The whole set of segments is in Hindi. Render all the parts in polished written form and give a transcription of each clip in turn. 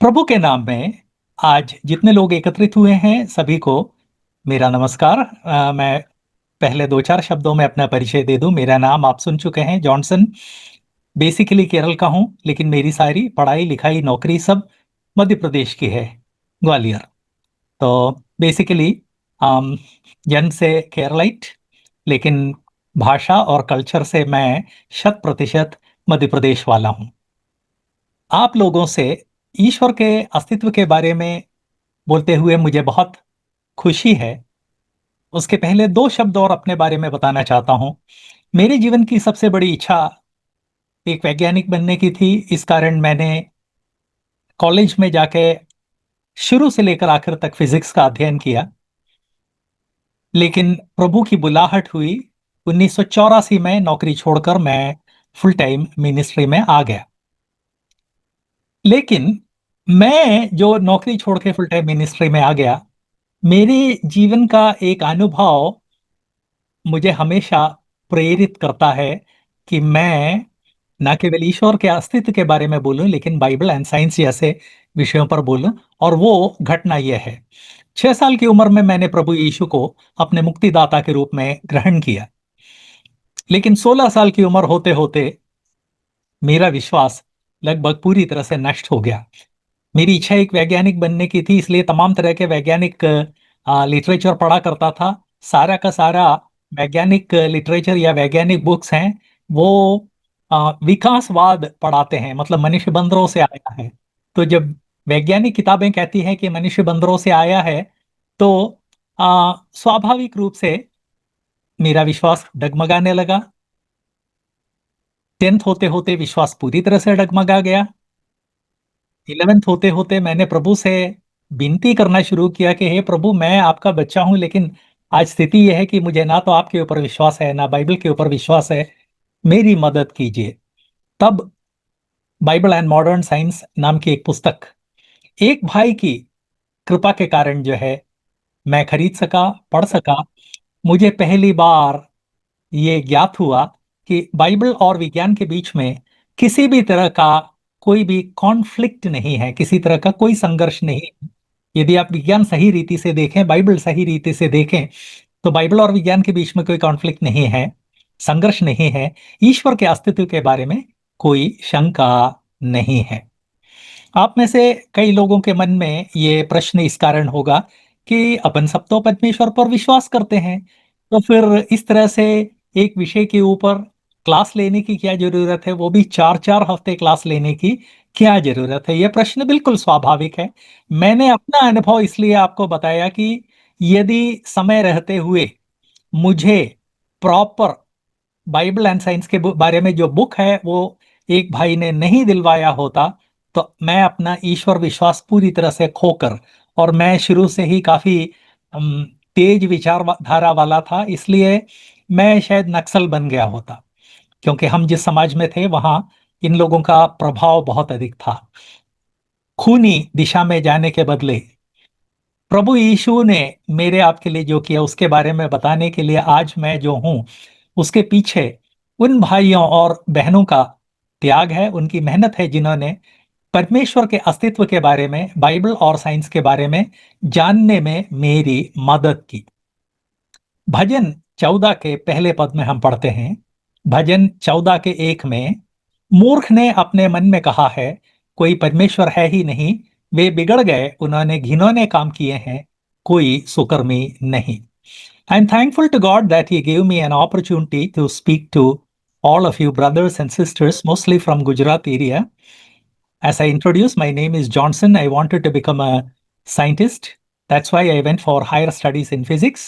प्रभु के नाम में आज जितने लोग एकत्रित हुए हैं सभी को मेरा नमस्कार। मैं पहले दो चार शब्दों में अपना परिचय दे दूं। मेरा नाम आप सुन चुके हैं, जॉनसन। बेसिकली केरल का हूं, लेकिन मेरी सारी पढ़ाई लिखाई नौकरी सब मध्य प्रदेश की है, ग्वालियर। तो बेसिकली जन्म से केरलाइट, लेकिन भाषा और कल्चर से मैं 100% मध्य प्रदेश वाला हूं। आप लोगों से ईश्वर के अस्तित्व के बारे में बोलते हुए मुझे बहुत खुशी है। उसके पहले दो शब्द और अपने बारे में बताना चाहता हूं। मेरे जीवन की सबसे बड़ी इच्छा एक वैज्ञानिक बनने की थी। इस कारण मैंने कॉलेज में जाके शुरू से लेकर आखिर तक फिजिक्स का अध्ययन किया। लेकिन प्रभु की बुलाहट हुई, 1984 में नौकरी छोड़कर मैं फुल टाइम मिनिस्ट्री में आ गया। लेकिन मैं जो नौकरी छोड़ के फुल टाइम मिनिस्ट्री में आ गया, मेरे जीवन का एक अनुभव मुझे हमेशा प्रेरित करता है कि मैं न केवल ईश्वर के अस्तित्व के बारे में बोलूं, लेकिन बाइबल एंड साइंस जैसे विषयों पर बोलूं। और वो घटना यह है, 6 साल की उम्र में मैंने प्रभु यीशु को अपने मुक्तिदाता के रूप में ग्रहण किया। लेकिन 16 साल की उम्र होते होते मेरा विश्वास लगभग पूरी तरह से नष्ट हो गया। मेरी इच्छा एक वैज्ञानिक बनने की थी, इसलिए तमाम तरह के वैज्ञानिक लिटरेचर पढ़ा करता था। सारा का सारा वैज्ञानिक लिटरेचर या वैज्ञानिक बुक्स हैं, वो विकासवाद पढ़ाते हैं, मतलब मनुष्य बंदरों से आया है। तो जब वैज्ञानिक किताबें कहती हैं कि मनुष्य बंदरों से आया है, तो स्वाभाविक रूप से मेरा विश्वास डगमगाने लगा। 10th होते होते विश्वास पूरी तरह से डगमगा गया। 11th होते होते मैंने प्रभु से विनती करना शुरू किया कि हे प्रभु, मैं आपका बच्चा हूं, लेकिन आज स्थिति यह है कि मुझे ना तो आपके ऊपर विश्वास है ना बाइबल के ऊपर विश्वास है, मेरी मदद कीजिए। तब बाइबल एंड मॉडर्न साइंस नाम की एक पुस्तक एक भाई की कृपा के कारण जो है मैं खरीद सका, पढ़ सका। मुझे पहली बार ये ज्ञात हुआ कि बाइबल और विज्ञान के बीच में किसी भी तरह का कोई भी कॉन्फ्लिक्ट नहीं है, किसी तरह का कोई संघर्ष नहीं है। यदि आप विज्ञान सही रीति से देखें, बाइबल सही रीति से देखें, तो बाइबल और विज्ञान के बीच में कोई कॉन्फ्लिक्ट नहीं है, संघर्ष नहीं है। ईश्वर के अस्तित्व के बारे में कोई शंका नहीं है। आप में से कई लोगों के मन में ये प्रश्न इस कारण होगा कि अपन सब तो परमेश्वर पर विश्वास करते हैं, तो फिर इस तरह से एक विषय के ऊपर क्लास लेने की क्या जरूरत है, वो भी 4-4 हफ्ते क्लास लेने की क्या जरूरत है? यह प्रश्न बिल्कुल स्वाभाविक है। मैंने अपना अनुभव इसलिए आपको बताया कि यदि समय रहते हुए मुझे प्रॉपर बाइबल एंड साइंस के बारे में जो बुक है वो एक भाई ने नहीं दिलवाया होता, तो मैं अपना ईश्वर विश्वास पूरी तरह से खोकर, और मैं शुरू से ही काफी तेज विचारधारा वाला था, इसलिए मैं शायद नक्सल बन गया होता। क्योंकि हम जिस समाज में थे वहां इन लोगों का प्रभाव बहुत अधिक था। खूनी दिशा में जाने के बदले प्रभु यीशु ने मेरे आपके लिए जो किया उसके बारे में बताने के लिए आज मैं जो हूं, उसके पीछे उन भाइयों और बहनों का त्याग है, उनकी मेहनत है, जिन्होंने परमेश्वर के अस्तित्व के बारे में, बाइबल और साइंस के बारे में जानने में मेरी मदद की। भजन 14 के पहले पद में हम पढ़ते हैं, भजन 14 के 1 में, मूर्ख ने अपने मन में कहा है, कोई परमेश्वर है ही नहीं, वे बिगड़ गए, उन्होंने घिनौने काम किए हैं, कोई सुकर्मी नहीं। I am thankful to God that he give me an opportunity to speak to all of you brothers and sisters, mostly from Gujarat area. As I introduced, my name is Johnson. I wanted to become a scientist. That's why I went for higher studies in physics.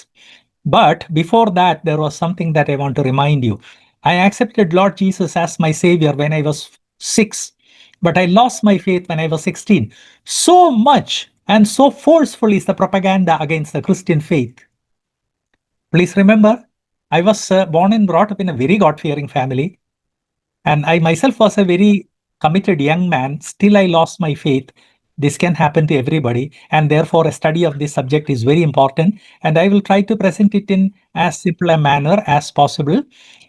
But before that, there was something that I want to remind you. I accepted Lord Jesus as my Savior when I was 6, but I lost my faith when I was 16. So much and so forceful is the propaganda against the Christian faith. Please remember, I was born and brought up in a very God-fearing family, and I myself was a very committed young man. Still, I lost my faith. This can happen to everybody, and therefore, a study of this subject is very important. And I will try to present it in as simple a manner as possible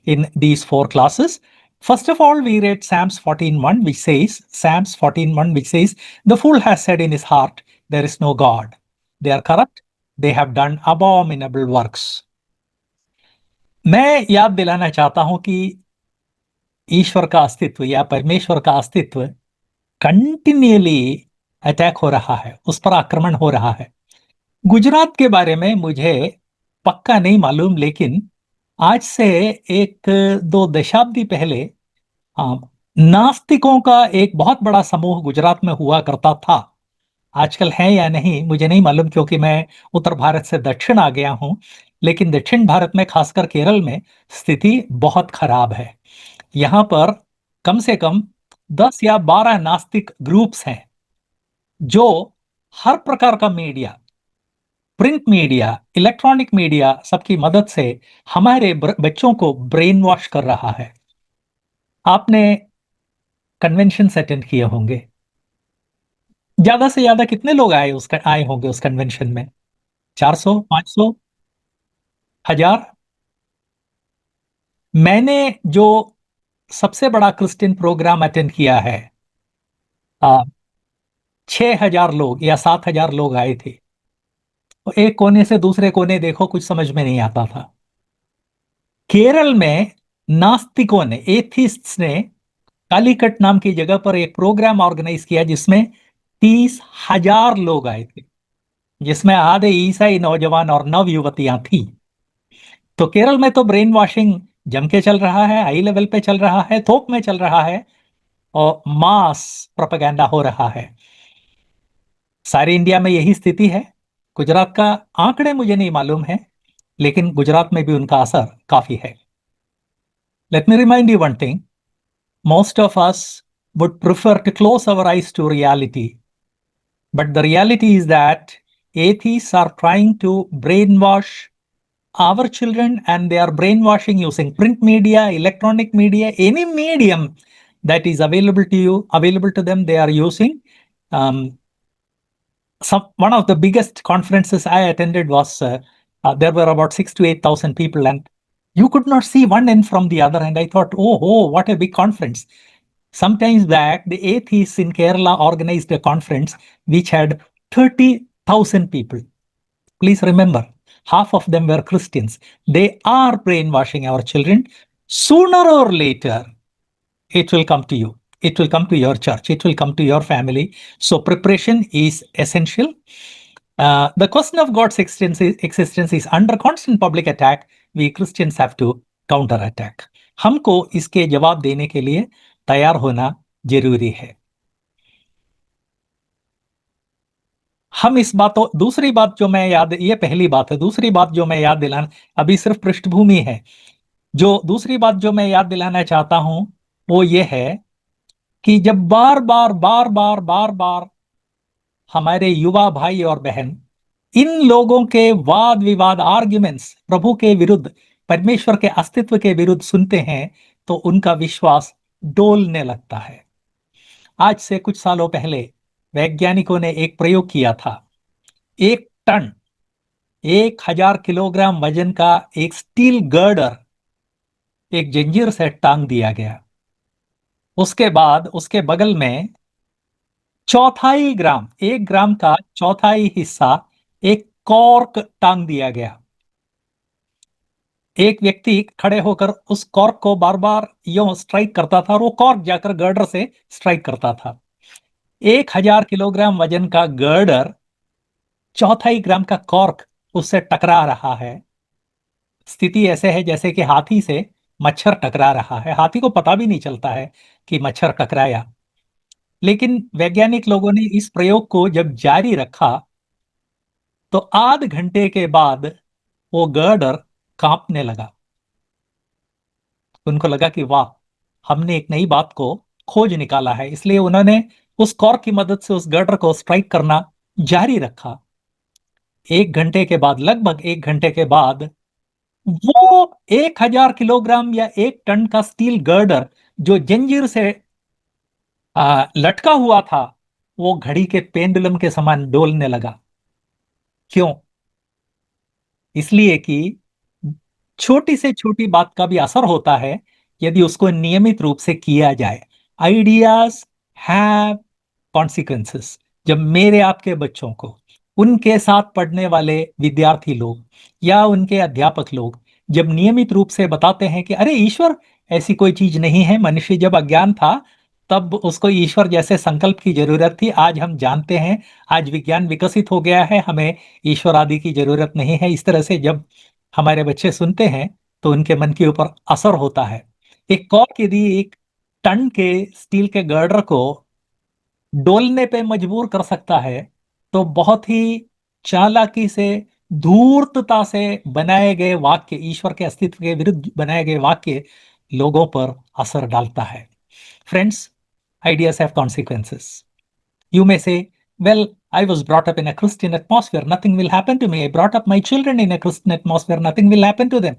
in these 4 classes. First of all, we read Psalms 14:1, which says, Psalms 14:1, which says, the fool has said in his heart, there is no God. They are corrupt. They have done abominable works. मैं याद दिलाना चाहता हूं कि ईश्वर का अस्तित्व या परमेश्वर का अस्तित्व कंटिन्यूअली अटैक हो रहा है, उस पर आक्रमण हो रहा है। गुजरात के बारे में मुझे पक्का नहीं मालूम, लेकिन आज से एक दो दशाब्दी पहले नास्तिकों का एक बहुत बड़ा समूह गुजरात में हुआ करता था। आजकल है या नहीं मुझे नहीं मालूम, क्योंकि मैं उत्तर भारत से दक्षिण आ गया हूं। लेकिन दक्षिण भारत में, खासकर केरल में, स्थिति बहुत खराब है। यहां पर कम से कम 10 या 12 नास्तिक ग्रुप्स हैं जो हर प्रकार का media, print media, electronic media, सबकी मदद से हमारे बच्चों को ब्रेन वॉश कर रहा है। आपने कन्वेंशन अटेंड किए होंगे। ज्यादा से ज्यादा कितने लोग आए होंगे उस कन्वेंशन में? 400, 500, 1000? मैंने जो सबसे बड़ा क्रिश्चियन प्रोग्राम अटेंड किया है, 6000 लोग या 7000 लोग आए थे। तो एक कोने से दूसरे कोने देखो, कुछ समझ में नहीं आता था। केरल में नास्तिकों ने, एथिस्ट्स ने, कालीकट नाम की जगह पर एक प्रोग्राम ऑर्गेनाइज किया जिसमें 30,000 लोग आए थे, जिसमें आधे ईसाई नौजवान और नव युवतियां थी। तो केरल में तो ब्रेन वॉशिंग जम के चल रहा है, हाई लेवल पे चल रहा है, थोक में चल रहा है, और मास प्रोपेगेंडा हो रहा है। सारे इंडिया में यही स्थिति है। गुजरात का आंकड़े मुझे नहीं मालूम है, लेकिन गुजरात में भी उनका असर काफी है। Let me remind you one thing, most of us would prefer to close our eyes to reality. But the reality is that atheists are trying to brainwash our children, and they are brainwashing using print media, electronic media, any medium that is available to them, they are using. Um, One of the biggest conferences I attended was there were about 6 to 8,000 people, and you could not see one end from the other. And I thought, oh, what a big conference! Sometimes back, the atheists in Kerala organized a conference which had 30,000 people. Please remember, half of them were Christians. They are brainwashing our children. Sooner or later, it will come to you. It will come to your church. It will come to your family. So preparation is essential. The question of God's existence is under constant public attack. We Christians have to counter attack. हमको इसके जवाब देने के लिए तैयार होना जरूरी है। हम इस बातों दूसरी बात जो मैं याद, ये पहली बात है। दूसरी बात जो मैं याद दिलाना, अभी सिर्फ पृष्ठभूमि है। जो दूसरी बात जो मैं याद दिलाना चाहता हूं वो ये है कि जब बार बार बार बार बार बार हमारे युवा भाई और बहन इन लोगों के वाद विवाद, आर्ग्यूमेंट्स प्रभु के विरुद्ध, परमेश्वर के अस्तित्व के विरुद्ध सुनते हैं, तो उनका विश्वास डोलने लगता है। आज से कुछ सालों पहले वैज्ञानिकों ने एक प्रयोग किया था। 1 टन, 1000 किलोग्राम वजन का एक स्टील गर्डर एक जंजीर से टांग दिया गया। उसके बाद उसके बगल में चौथाई ग्राम, 1 ग्राम का चौथाई हिस्सा एक कॉर्क टांग दिया गया। एक व्यक्ति खड़े होकर उस कॉर्क को बार बार यूं स्ट्राइक करता था और वो कॉर्क जाकर गर्डर से स्ट्राइक करता था। 1000 किलोग्राम वजन का गर्डर चौथाई ग्राम का कॉर्क उससे टकरा रहा है। स्थिति ऐसे है जैसे कि हाथी से मच्छर टकरा रहा है। हाथी को पता भी नहीं चलता है कि मच्छर टकराया। लेकिन वैज्ञानिक लोगों ने इस प्रयोग को जब जारी रखा तो आध घंटे के बाद वो गर्डर कांपने लगा। उनको लगा कि वाह, हमने एक नई बात को खोज निकाला है। इसलिए उन्होंने उस कॉर्क की मदद से उस गर्डर को स्ट्राइक करना जारी रखा। 1 घंटे के बाद, लगभग 1 घंटे के बाद, वो 1000 किलोग्राम या 1 टन का स्टील गर्डर जो जंजीर से लटका हुआ था, वो घड़ी के पेंडुलम के समान डोलने लगा। क्यों? इसलिए कि छोटी से छोटी बात का भी असर होता है। यदि उसको नियमित रूप से किया जाए। Ideas have consequences. जब मेरे आपके बच्चों को उनके साथ पढ़ने वाले विद्यार्थी लोग या उनके अध्यापक लोग जब नियमित रूप से बताते हैं कि अरे ईश्वर ऐसी कोई चीज नहीं है, मनुष्य जब अज्ञान था तब उसको ईश्वर जैसे संकल्प की जरूरत थी, आज हम जानते हैं, आज विज्ञान विकसित हो गया है, हमें ईश्वर आदि की जरूरत नहीं है, इस तरह से जब हमारे बच्चे सुनते हैं तो उनके मन के ऊपर असर होता है। एक कॉक यदि एक टन के स्टील के गर्डर को डोलने पे मजबूर कर सकता है, तो बहुत ही चालाकी से, धूर्तता से बनाए गए वाक्य, ईश्वर के अस्तित्व के विरुद्ध बनाए गए वाक्य लोगों पर असर डालता है। Friends, ideas have consequences. You may say, well, I was brought up in a Christian atmosphere, nothing will happen to me. I brought up my children in a Christian atmosphere, nothing will happen to them.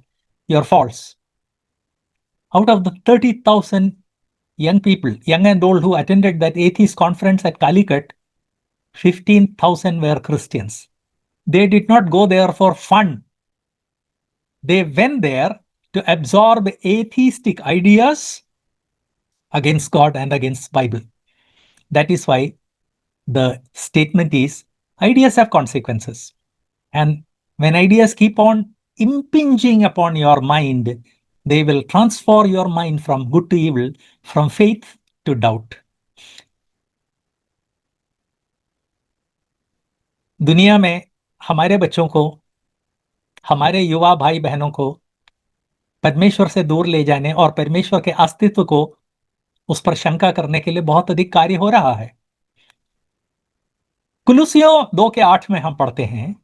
You're false. Out of the 30,000 young people, young and old, who attended that atheist conference at Calicut, 15,000 were Christians. They did not go there for fun. They went there to absorb atheistic ideas against God and against Bible. That is why the statement is, ideas have consequences. And when ideas keep on impinging upon your mind, they will transform your mind from good to evil, from faith to doubt. दुनिया में हमारे बच्चों को, हमारे युवा भाई बहनों को परमेश्वर से दूर ले जाने और परमेश्वर के अस्तित्व को उस पर शंका करने के लिए बहुत अधिक कार्य हो रहा है। कुलुसियों 2:8 में हम पढ़ते हैं,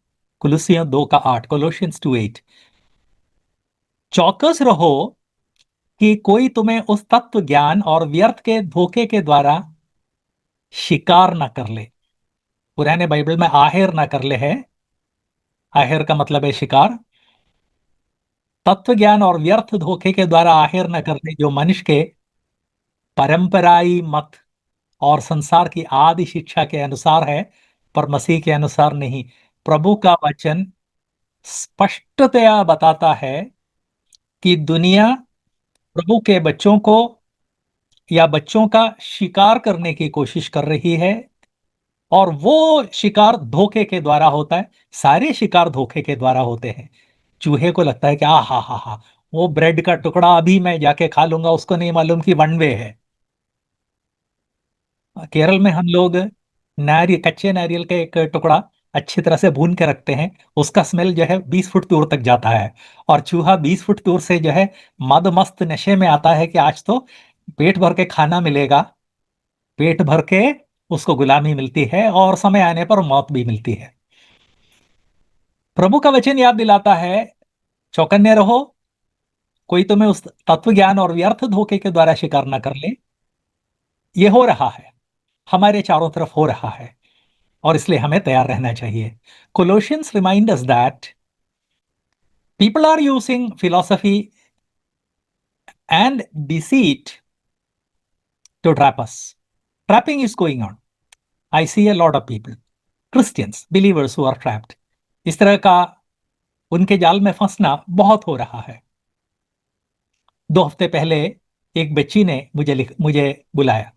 कुलुसियों 2:8, कोलोशियंस 2:8, चौकस रहो कि कोई तुम्हें उस तत्व ज्ञान और व्यर्थ के धोखे के द्वारा शिकार ना कर ले। पुराने बाइबल में आहेर ना कर ले है। आहेर का मतलब है शिकार। तत्व ज्ञान और व्यर्थ धोखे के द्वारा आहेर न कर ले, जो मनुष्य के परंपराई मत और संसार की आदि शिक्षा के अनुसार है, पर मसीह के अनुसार नहीं। प्रभु का वचन स्पष्टतया बताता है कि दुनिया प्रभु के बच्चों को या बच्चों का शिकार करने की कोशिश कर रही है, और वो शिकार धोखे के द्वारा होता है। सारे शिकार धोखे के द्वारा होते हैं। चूहे को लगता है कि आ हा हा हा, वो ब्रेड का टुकड़ा अभी मैं जाके खा लूंगा, उसको नहीं मालूम कि वन वे है। केरल में हम लोग नारियल, कच्चे नारियल का एक टुकड़ा अच्छी तरह से भून के रखते हैं, उसका स्मेल जो है 20 फुट दूर तक जाता है, और चूहा 20 फुट दूर से जो है मद मस्त नशे में आता है कि आज तो पेट भर के खाना मिलेगा। पेट भर के उसको गुलामी मिलती है और समय आने पर मौत भी मिलती है। प्रभु का वचन याद दिलाता है, चौकन्ने रहो, कोई तुम्हें उस तत्व ज्ञान और व्यर्थ धोखे के द्वारा शिकार न कर ले। ये हो रहा है, हमारे चारों तरफ हो रहा है, और इसलिए हमें तैयार रहना चाहिए। Colossians remind us that people are using philosophy and deceit to trap us. Trapping is going on. I see a lot of people, Christians, believers who are trapped. इस तरह का उनके जाल में फंसना बहुत हो रहा है। 2 हफ्ते पहले एक बच्ची ने मुझे बुलाया।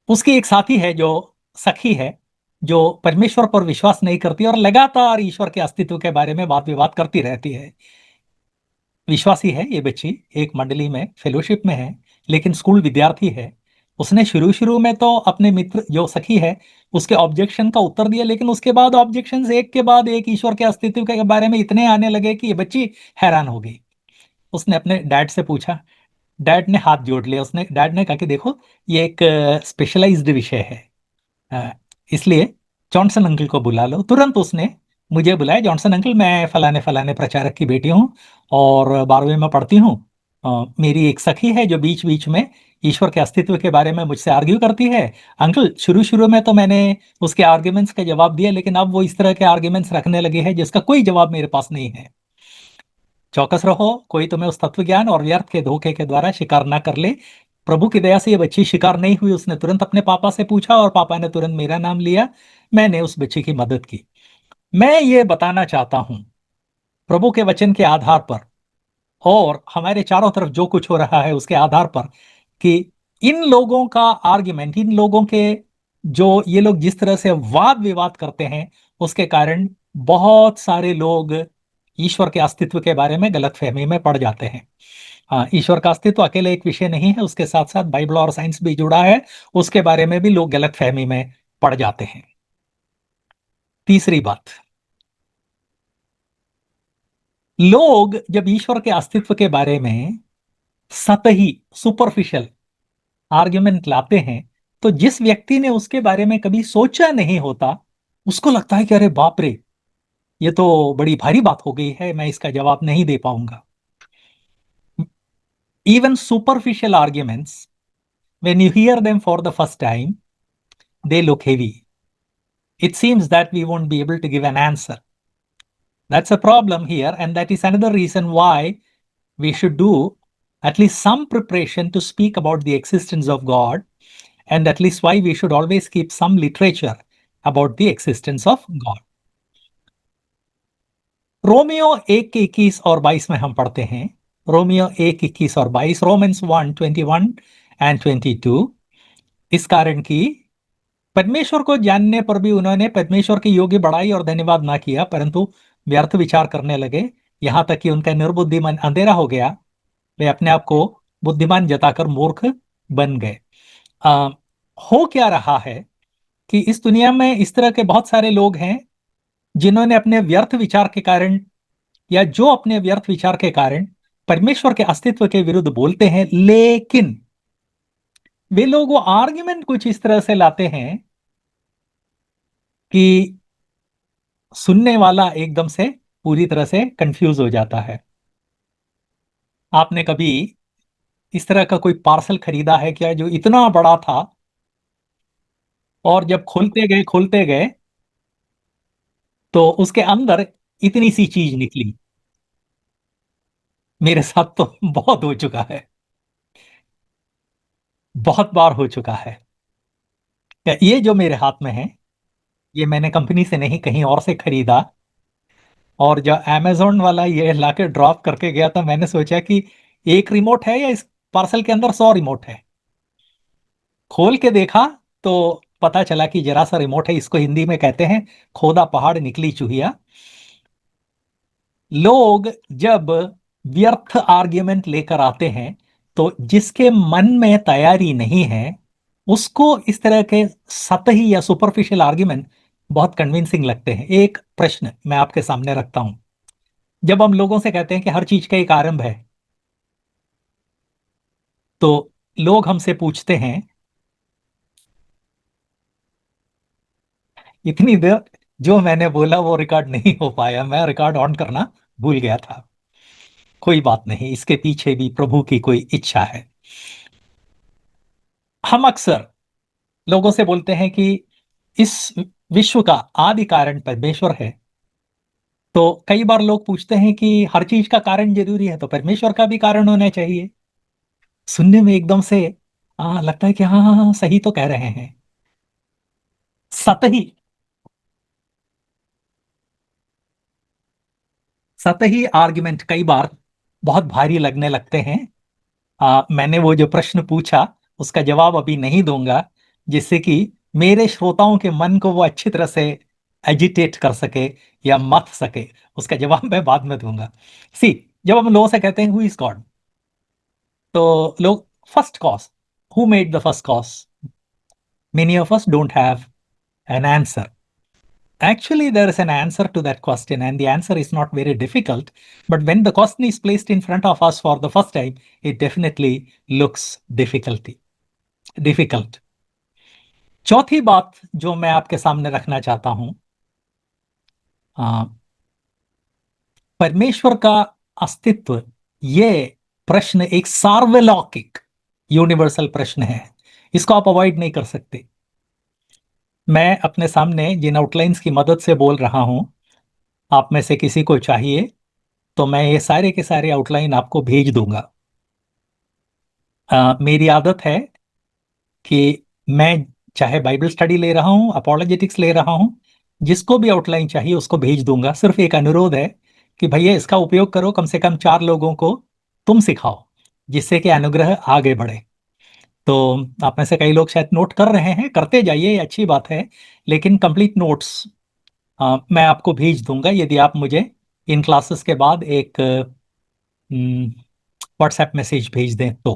उसकी एक साथी है, जो सखी है, जो परमेश्वर पर विश्वास नहीं करती और लगातार ईश्वर के अस्तित्व के बारे में वाद विवाद करती रहती है। विश्वासी है ये बच्ची, एक मंडली में फेलोशिप में है, लेकिन स्कूल विद्यार्थी है। उसने शुरू शुरू में तो अपने मित्र जो सखी है उसके ऑब्जेक्शन का उत्तर दिया, लेकिन उसके बाद ऑब्जेक्शंस एक के बाद एक ईश्वर के अस्तित्व के बारे में इतने आने लगे कि ये बच्ची हैरान हो गई। उसने अपने डैड से पूछा, डैड ने हाथ जोड़ लिया। उसने, डैड ने कहा कि देखो, ये एक स्पेशलाइज्ड विषय है, इसलिए जॉनसन अंकल को बुला लो। तुरंत उसने मुझे बुलाया, जॉनसन अंकल, मैं फलाने फलाने प्रचारक की बेटी हूँ और 12वीं में पढ़ती हूँ। मेरी एक सखी है जो बीच बीच में ईश्वर के अस्तित्व के बारे में मुझसे आर्ग्यू करती है। अंकल, शुरू शुरू में तो मैंने उसके आर्ग्यूमेंट्स का जवाब दिया, लेकिन अब वो इस तरह के आर्ग्यूमेंट्स रखने लगी है जिसका कोई जवाब मेरे पास नहीं है। चौकस रहो, कोई तुम्हें उस तत्व ज्ञान और व्यर्थ के धोखे के द्वारा शिकार ना कर ले। प्रभु की दया से ये बच्ची शिकार नहीं हुई। उसने तुरंत अपने पापा से पूछा और पापा ने तुरंत मेरा नाम लिया। मैंने उस बच्ची की मदद की। मैं ये बताना चाहता हूं, प्रभु के वचन के आधार पर और हमारे चारों तरफ जो कुछ हो रहा है उसके आधार पर कि इन लोगों का आर्ग्यूमेंट, इन लोगों के जो ये लोग जिस तरह से वाद विवाद करते हैं उसके कारण बहुत सारे लोग ईश्वर के अस्तित्व के बारे में गलतफहमी में पड़ जाते हैं। हाँ, ईश्वर का अस्तित्व अकेले एक विषय नहीं है, उसके साथ साथ बाइबल और साइंस भी जुड़ा है, उसके बारे में भी लोग गलतफहमी में पड़ जाते हैं। तीसरी बात, लोग जब ईश्वर के अस्तित्व के बारे में सतही सुपरफिशियल आर्ग्यूमेंट लाते हैं तो जिस व्यक्ति ने उसके बारे में कभी सोचा नहीं होता उसको लगता है कि अरे बाप रे, ये तो बड़ी भारी बात हो गई है, मैं इसका जवाब नहीं दे पाऊंगा। Even superficial arguments, when you hear them for the first time, they look heavy. It seems that we won't be able to give an answer. That's a problem here, and that is another reason why we should do at least some preparation to speak about the existence of God, and at least why we should always keep some literature about the existence of God. Romeo 1:21 और 22 में हम पढ़ते हैं, रोमियो 1:21 और 22, रोमन्स 1:21 and 22, इस कारण की परमेश्वर को जानने पर भी उन्होंने परमेश्वर की योग्य बड़ाई और धन्यवाद ना किया, परंतु व्यर्थ विचार करने लगे, यहां तक कि उनका निर्बुद्धि मन अंधेरा हो गया, वे अपने आप को बुद्धिमान जताकर मूर्ख बन गए। हो क्या रहा है कि इस दुनिया में इस तरह के बहुत सारे लोग हैं जिन्होंने अपने व्यर्थ विचार के कारण या जो अपने व्यर्थ विचार के कारण परमेश्वर के अस्तित्व के विरुद्ध बोलते हैं, लेकिन वे लोग वो आर्ग्यूमेंट कुछ इस तरह से लाते हैं कि सुनने वाला एकदम से पूरी तरह से कंफ्यूज हो जाता है। आपने कभी इस तरह का कोई पार्सल खरीदा है क्या जो इतना बड़ा था और जब खोलते गए तो उसके अंदर इतनी सी चीज निकली? मेरे साथ तो बहुत हो चुका है, बहुत बार हो चुका है। ये जो मेरे हाथ में है ये मैंने कंपनी से नहीं कहीं और से खरीदा, और जब अमेजोन वाला ये लाके ड्रॉप करके गया था मैंने सोचा कि एक रिमोट है या इस पार्सल के अंदर 100 रिमोट है। खोल के देखा तो पता चला कि जरा सा रिमोट है, इसको हिंदी में कहते हैं खोदा पहाड़ निकली चूहिया। लोग जब व्यर्थ आर्ग्यूमेंट लेकर आते हैं तो जिसके मन में तैयारी नहीं है उसको इस तरह के सतही या सुपरफिशियल आर्ग्यूमेंट बहुत कन्विंसिंग लगते हैं। एक प्रश्न मैं आपके सामने रखता हूं, जब हम लोगों से कहते हैं कि हर चीज का एक आरंभ है तो लोग हमसे पूछते हैं, इतनी देर जो मैंने बोला वो रिकॉर्ड नहीं हो पाया, मैं रिकॉर्ड ऑन करना भूल गया था। कोई बात नहीं, इसके पीछे भी प्रभु की कोई इच्छा है। हम अक्सर लोगों से बोलते हैं कि इस विश्व का आदि कारण परमेश्वर है, तो कई बार लोग पूछते हैं कि हर चीज का कारण जरूरी है तो परमेश्वर का भी कारण होना चाहिए। सुनने में एकदम से लगता है कि हाँ हाँ हाँ सही तो कह रहे हैं। सतही सतही आर्गुमेंट कई बार बहुत भारी लगने लगते हैं। मैंने वो जो प्रश्न पूछा उसका जवाब अभी नहीं दूंगा, जिससे कि मेरे श्रोताओं के मन को वो अच्छी तरह से एजिटेट कर सके या मथ सके। उसका जवाब मैं बाद में दूंगा। सी, जब हम लोगों से कहते हैं हु इज गॉड, तो लोग first cause, who made the first cause, many of us don't have an answer. Actually, there is an answer to that question, and the answer is not very difficult. But when the question is placed in front of us for the first time, it definitely looks difficult. चौथी बात जो मैं आपके सामने रखना चाहता हूं, परमेश्वर का अस्तित्व, ये प्रश्न एक सार्वलौकिक यूनिवर्सल प्रश्न है, इसको आप अवॉइड नहीं कर सकते। मैं अपने सामने जिन आउटलाइंस की मदद से बोल रहा हूं, आप में से किसी को चाहिए तो मैं ये सारे के सारे आउटलाइन आपको भेज दूंगा। मेरी आदत है कि मैं चाहे बाइबल स्टडी ले रहा हूं, अपोलोजेटिक्स ले रहा हूं, जिसको भी आउटलाइन चाहिए उसको भेज दूंगा। सिर्फ एक अनुरोध है कि भैया इसका उपयोग करो कम से कम 4 लोगों को तुम सिखाओ, जिससे कि अनुग्रह आगे बढ़े। तो आप में से कई लोग शायद नोट कर रहे हैं, करते जाइए, ये अच्छी बात है। लेकिन कंप्लीट नोट्स मैं आपको भेज दूंगा यदि आप मुझे इन क्लासेस के बाद एक व्हाट्सएप मैसेज भेज दें तो।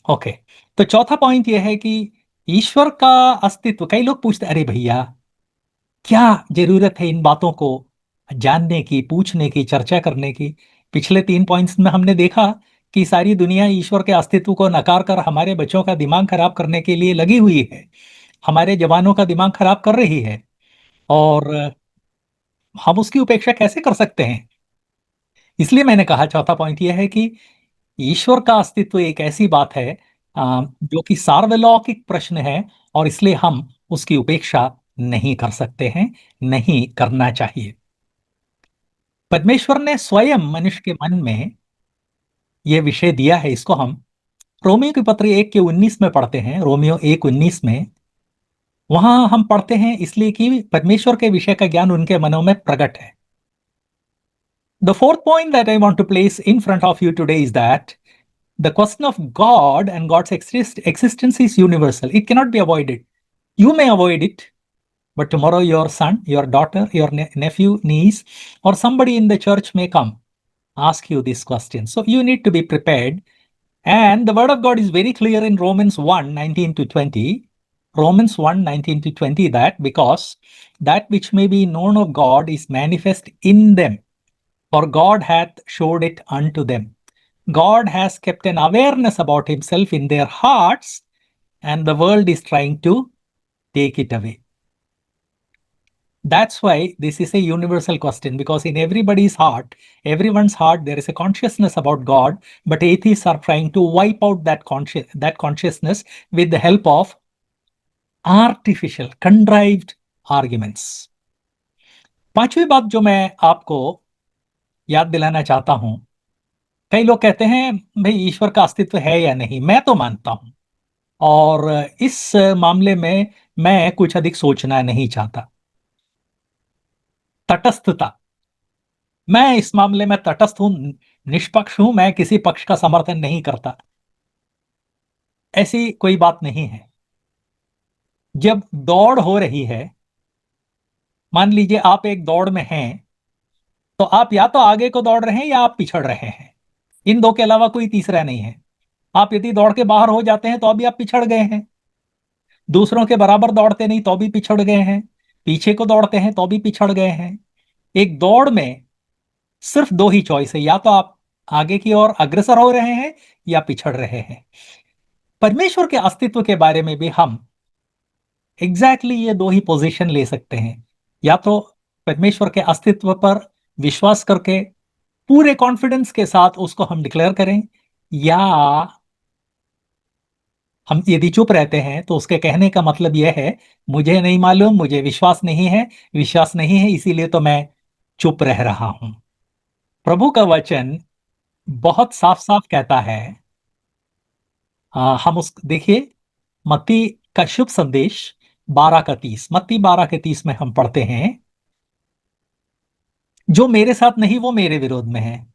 ओके। तो चौथा पॉइंट यह है कि ईश्वर का अस्तित्व, कई लोग पूछते अरे भैया क्या जरूरत है इन बातों को जानने की, पूछने की, चर्चा करने की। पिछले 3 पॉइंट्स में हमने देखा कि सारी दुनिया ईश्वर के अस्तित्व को नकार कर हमारे बच्चों का दिमाग खराब करने के लिए लगी हुई है, हमारे जवानों का दिमाग खराब कर रही है। और हम उसकी उपेक्षा कैसे कर सकते हैं? इसलिए मैंने कहा चौथा पॉइंट यह है कि ईश्वर का अस्तित्व एक ऐसी बात है जो कि सार्वलौकिक प्रश्न है, और इसलिए हम उसकी उपेक्षा नहीं कर सकते हैं, नहीं करना चाहिए। परमेश्वर ने स्वयं मनुष्य के मन में यह विषय दिया है। इसको हम रोमियो की पत्री 1 के 19 में पढ़ते हैं। रोमियो 1:19 में वहां हम पढ़ते हैं, इसलिए कि परमेश्वर के विषय का ज्ञान उनके मनों में प्रकट है। The fourth point that I want to place in front of you today is that the question of God and God's existence is universal. It cannot be avoided. You may avoid it, but tomorrow your son, your daughter, your nephew, niece, or somebody in the church may come ask you this question. So you need to be prepared. And the word of God is very clear in Romans 1:19-20. Romans 1:19-20, that because that which may be known of God is manifest in them, for God hath showed it unto them. God has kept an awareness about himself in their hearts, and the world is trying to take it away. That's why this is a universal question, because in everybody's heart, everyone's heart, there is a consciousness about God, but atheists are trying to wipe out that consciousness with the help of artificial, contrived arguments. पांचवी बात जो मैं आपको याद दिलाना चाहता हूं, कई लोग कहते हैं भाई ईश्वर का अस्तित्व है या नहीं। मैं तो मानता हूं, और इस मामले में मैं कुछ अधिक सोचना नहीं चाहता। तटस्थता, मैं इस मामले में तटस्थ हूं, निष्पक्ष हूं, मैं किसी पक्ष का समर्थन नहीं करता। ऐसी कोई बात नहीं है। जब दौड़ हो रही है, मान लीजिए आप एक दौड़ में हैं, तो आप या तो आगे को दौड़ रहे हैं या आप पिछड़ रहे हैं। इन दो के अलावा कोई तीसरा नहीं है। आप यदि दौड़ के बाहर हो जाते हैं तो अभी आप पिछड़ गए हैं। दूसरों के बराबर दौड़ते नहीं तो भी पिछड़ गए हैं। पीछे को दौड़ते हैं तो भी पिछड़ गए हैं। एक दौड़ में सिर्फ दो ही चॉइस है, या तो आप आगे की ओर अग्रसर हो रहे हैं या पिछड़ रहे हैं। परमेश्वर के अस्तित्व के बारे में भी हम एग्जैक्टली ये दो ही पोजीशन ले सकते हैं। या तो परमेश्वर के अस्तित्व पर विश्वास करके पूरे कॉन्फिडेंस के साथ उसको हम डिक्लेयर करें, या हम यदि चुप रहते हैं तो उसके कहने का मतलब यह है मुझे नहीं मालूम, मुझे विश्वास नहीं है, विश्वास नहीं है, इसीलिए तो मैं चुप रह रहा हूं। प्रभु का वचन बहुत साफ साफ कहता है। हम उस देखिए, मत्ती का शुभ संदेश 12:30, मत्ती 12:30 में हम पढ़ते हैं, जो मेरे साथ नहीं वो मेरे विरोध में है,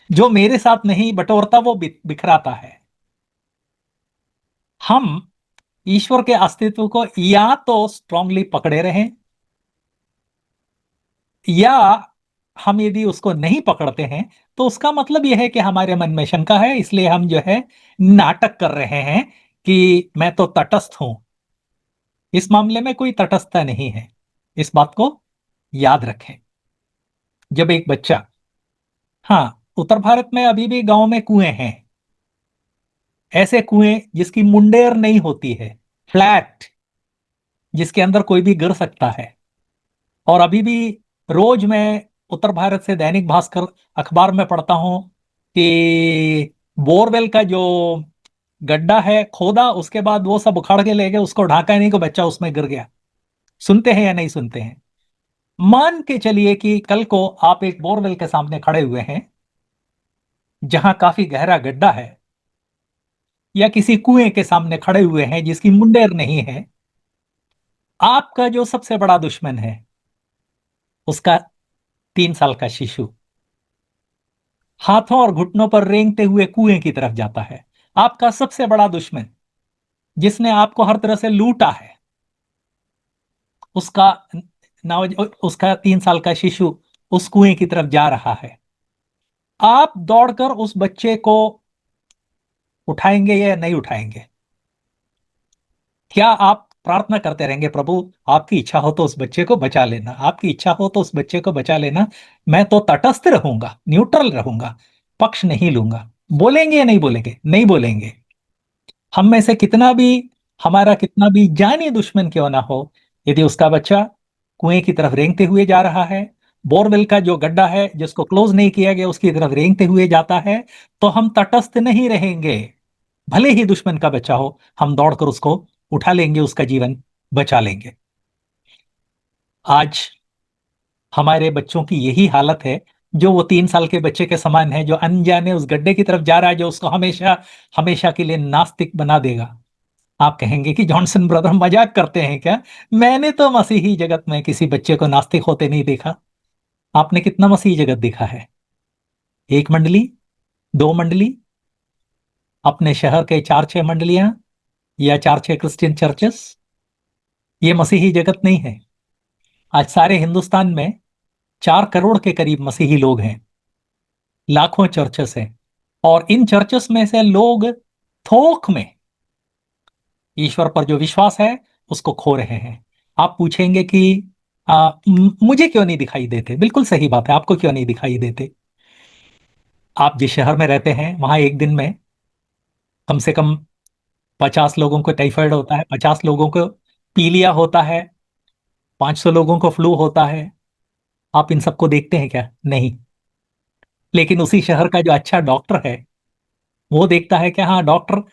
जो मेरे साथ नहीं बटोरता वो बिखराता है। हम ईश्वर के अस्तित्व को या तो स्ट्रांगली पकड़े रहें, या हम यदि उसको नहीं पकड़ते हैं तो उसका मतलब यह है कि हमारे मन में शंका है, इसलिए हम जो है नाटक कर रहे हैं कि मैं तो तटस्थ हूं। इस मामले में कोई तटस्थता नहीं है। इस बात को याद रखें। जब एक बच्चा, हाँ, उत्तर भारत में अभी भी गांव में कुएं हैं, ऐसे कुएं जिसकी मुंडेर नहीं होती है, फ्लैट, जिसके अंदर कोई भी गिर सकता है। और अभी भी रोज मैं उत्तर भारत से दैनिक भास्कर अखबार में पढ़ता हूं कि बोरवेल का जो गड्ढा है खोदा, उसके बाद वो सब उखाड़ के ले गए, उसको ढाका नहीं, को बच्चा उसमें गिर गया। सुनते हैं या नहीं सुनते हैं? मान के चलिए कि कल को आप एक बोरवेल के सामने खड़े हुए हैं जहां काफी गहरा गड्ढा है, या किसी कुएं के सामने खड़े हुए हैं जिसकी मुंडेर नहीं है। आपका जो सबसे बड़ा दुश्मन है उसका 3 साल का शिशु, हाथों और घुटनों पर रेंगते हुए कुएं की तरफ जाता है। आपका सबसे बड़ा दुश्मन, जिसने आपको हर तरह से लूटा है, उसका उसका 3 साल का शिशु उस कुएं की तरफ जा रहा है। आप दौड़कर उस बच्चे को उठाएंगे या नहीं उठाएंगे? क्या आप प्रार्थना करते रहेंगे, प्रभु आपकी इच्छा हो तो उस बच्चे को बचा लेना, आपकी इच्छा हो तो उस बच्चे को बचा लेना, मैं तो तटस्थ रहूंगा, न्यूट्रल रहूंगा, पक्ष नहीं लूंगा? बोलेंगे या नहीं बोलेंगे? नहीं बोलेंगे। हम में से कितना भी, हमारा कितना भी जानी दुश्मन क्यों ना हो, यदि उसका बच्चा कुएं की तरफ रेंगते हुए जा रहा है, बोरवेल का जो गड्ढा है जिसको क्लोज नहीं किया गया उसकी तरफ रेंगते हुए जाता है, तो हम तटस्थ नहीं रहेंगे। भले ही दुश्मन का बच्चा हो, हम दौड़कर उसको उठा लेंगे, उसका जीवन बचा लेंगे। आज हमारे बच्चों की यही हालत है, जो वो 3 साल के बच्चे के समान है, जो अनजाने उस गड्ढे की तरफ जा रहा है, जो उसको हमेशा हमेशा के लिए नास्तिक बना देगा। आप कहेंगे कि जॉनसन ब्रदर मजाक करते हैं क्या? मैंने तो मसीही जगत में किसी बच्चे को नास्तिक होते नहीं देखा। आपने कितना मसीही जगत देखा है? एक मंडली, दो मंडली, अपने शहर के 4-6 मंडलियां, या 4-6 क्रिश्चियन चर्चेस? ये मसीही जगत नहीं है। आज सारे हिंदुस्तान में 4 करोड़ के करीब मसीही लोग हैं, लाखों चर्चेस हैं, और इन चर्चेस में से लोग थोक में ईश्वर पर जो विश्वास है उसको खो रहे हैं। आप पूछेंगे कि मुझे क्यों नहीं दिखाई देते? बिल्कुल सही बात है, आपको क्यों नहीं दिखाई देते? आप जिस शहर में रहते हैं वहां एक दिन में कम से कम 50 लोगों को टाइफाइड होता है, 50 लोगों को पीलिया होता है, 500 लोगों को फ्लू होता है। आप इन सबको देखते हैं क्या? नहीं। लेकिन उसी शहर का जो अच्छा डॉक्टर है, वो देखता है कि हाँ, डॉक्टर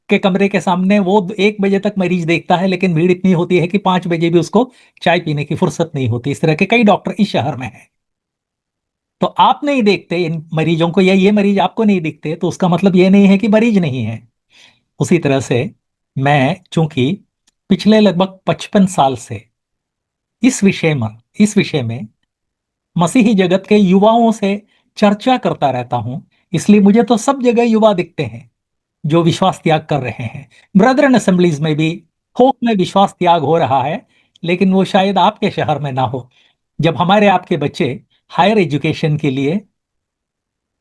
के कमरे के सामने वो 1 बजे तक मरीज देखता है, लेकिन भीड़ इतनी होती है कि 5 बजे भी उसको चाय पीने की फुर्सत नहीं होती। इस तरह के कई डॉक्टर इस शहर में हैं। तो आप नहीं देखते इन मरीजों को, या ये मरीज आपको नहीं दिखते, तो उसका मतलब ये नहीं है कि मरीज नहीं है। उसी तरह से मैं, चूंकि पिछले लगभग 55 साल से इस विषय में मसीही जगत के युवाओं से चर्चा करता रहता हूं, इसलिए मुझे तो सब जगह युवा दिखते हैं जो विश्वास त्याग कर रहे हैं। ब्रदरन असेंबलीज में भी थोक में विश्वास त्याग हो रहा है, लेकिन वो शायद आपके शहर में ना हो। जब हमारे आपके बच्चे हायर एजुकेशन के लिए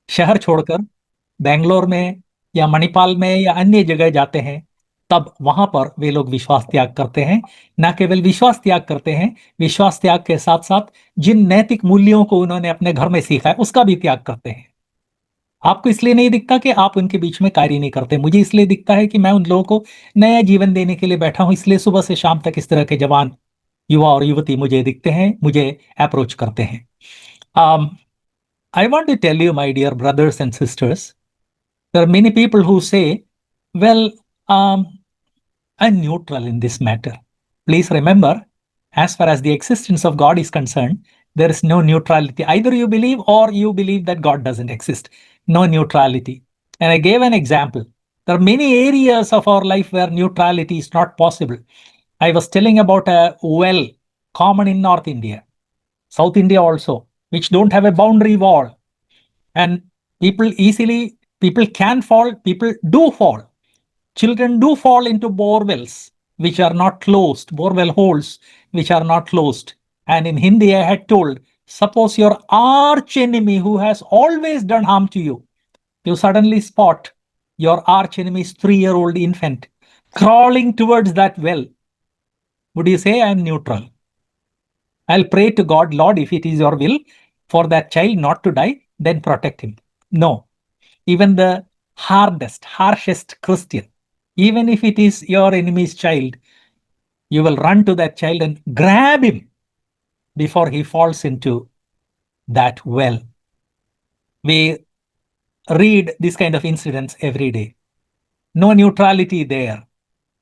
शहर छोड़कर बेंगलोर में या मणिपाल में या अन्य जगह जाते हैं, तब वहां पर वे लोग विश्वास त्याग करते हैं। न केवल विश्वास त्याग करते हैं, विश्वास त्याग के साथ साथ जिन नैतिक मूल्यों को उन्होंने अपने घर में सीखा है उसका भी त्याग करते हैं। आपको इसलिए नहीं दिखता कि आप उनके बीच में कार्य नहीं करते, मुझे इसलिए दिखता है कि मैं उन लोगों को नया जीवन देने के लिए बैठा हूं, इसलिए सुबह से शाम तक इस तरह के जवान युवा और युवती मुझे दिखते हैं, मुझे अप्रोच करते हैं। I want to tell you my dear brothers and sisters, there are many people who say, well, um, I'm neutral in this matter. Please remember, as far as the existence of God is concerned, there is no neutrality. Either you believe or you believe that God doesn't exist. No neutrality. And I gave an example. There are many areas of our life where neutrality is not possible. I was telling about a well common in North India, South India also, which don't have a boundary wall. And people can fall, people do fall. Children do fall into borewells which are not closed, borewell holes which are not closed. And in Hindi, I had told, suppose your arch enemy who has always done harm to you, you suddenly spot your arch enemy's 3-year-old infant crawling towards that well. Would you say, I am neutral? I'll pray to God, Lord, if it is your will for that child not to die, then protect him. No. Even the harshest Christian, even if it is your enemy's child, you will run to that child and grab him before he falls into that well. We read this kind of incidents every day. No neutrality there.